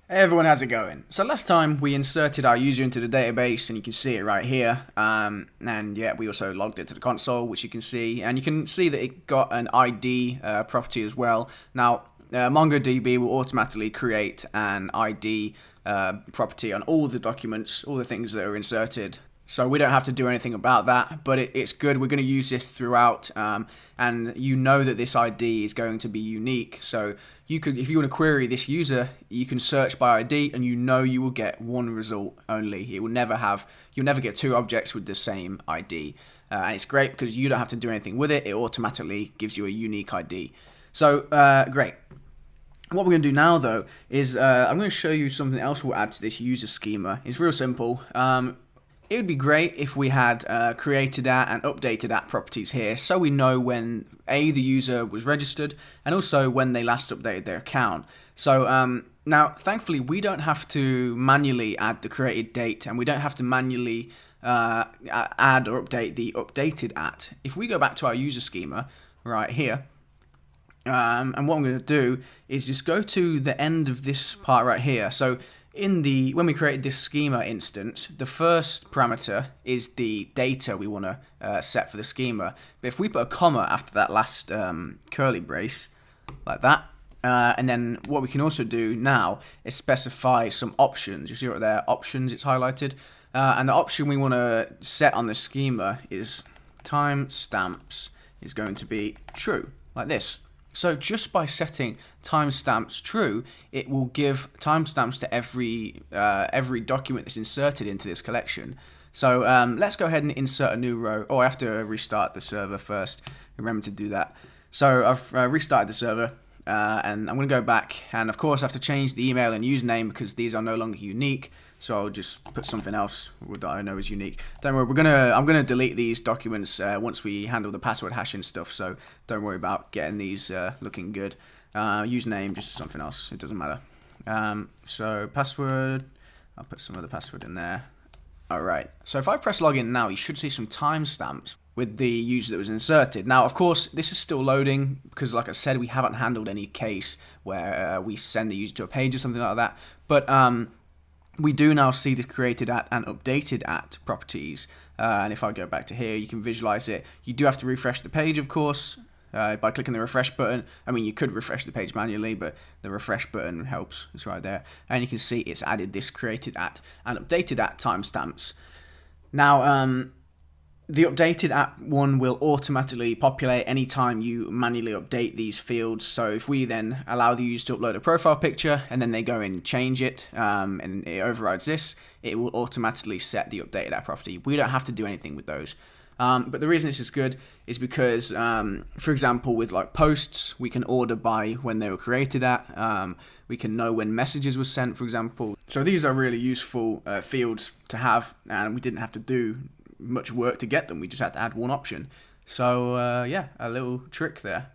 Hey everyone, how's it going? So last time we inserted our user into the database, and you can see it right here. And yeah, we also logged it to the console, which you can see, and you can see that it got an ID property as well. Now, MongoDB will automatically create an ID property on all the documents, all the things that are inserted. So we don't have to do anything about that, but it's good. We're going to use this throughout, and you know that this ID is going to be unique. So you could, if you want to query this user, you can search by ID, and you know you will get one result only. It will never have, you'll never get two objects with the same ID, and it's great because you don't have to do anything with it. It automatically gives you a unique ID. So great. What we're going to do now, though, is I'm going to show you something else we'll add to this user schema. It's real simple. It would be great if we had created at and updated at properties here, so we know when the user was registered and also when they last updated their account. So now, thankfully, we don't have to manually add the created date, and we don't have to manually add or update the updated at. If we go back to our user schema right here, and what I'm going to do is just go to the end of this part right here. So when we created this schema instance, the first parameter is the data we want to set for the schema. But if we put a comma after that last curly brace, like that, and then what we can also do now is specify some options. You see right there, options, it's highlighted. And the option we want to set on the schema is timestamps is going to be true, like this. So just by setting timestamps true, it will give timestamps to every document that's inserted into this collection. So let's go ahead and insert a new row. Oh, I have to restart the server first. Remember to do that. So I've restarted the server, and I'm going to go back. And of course, I have to change the email and username because these are no longer unique. So I'll just put something else that I know is unique. Don't worry, I'm gonna delete these documents once we handle the password hashing stuff. So don't worry about getting these looking good. Username, just something else. It doesn't matter. So password, I'll put some other password in there. All right. So if I press login now, you should see some timestamps with the user that was inserted. Now, of course, this is still loading because, like I said, we haven't handled any case where we send the user to a page or something like that. But we do now see the created at and updated at properties, and if I go back to here, you can visualize it. You do have to refresh the page, of course, by clicking the refresh button. I mean, you could refresh the page manually, but the refresh button helps. It's right there, and you can see it's added this created at and updated at timestamps. Now, the updated at one will automatically populate anytime you manually update these fields. So if we then allow the user to upload a profile picture and then they go in and change it, and it overrides this, it will automatically set the updated at property. We don't have to do anything with those. But the reason this is good is because, for example, with like posts, we can order by when they were created at. We can know when messages were sent, for example. So these are really useful fields to have, and we didn't have to do much work to get them. We just had to add one option. So yeah, a little trick there.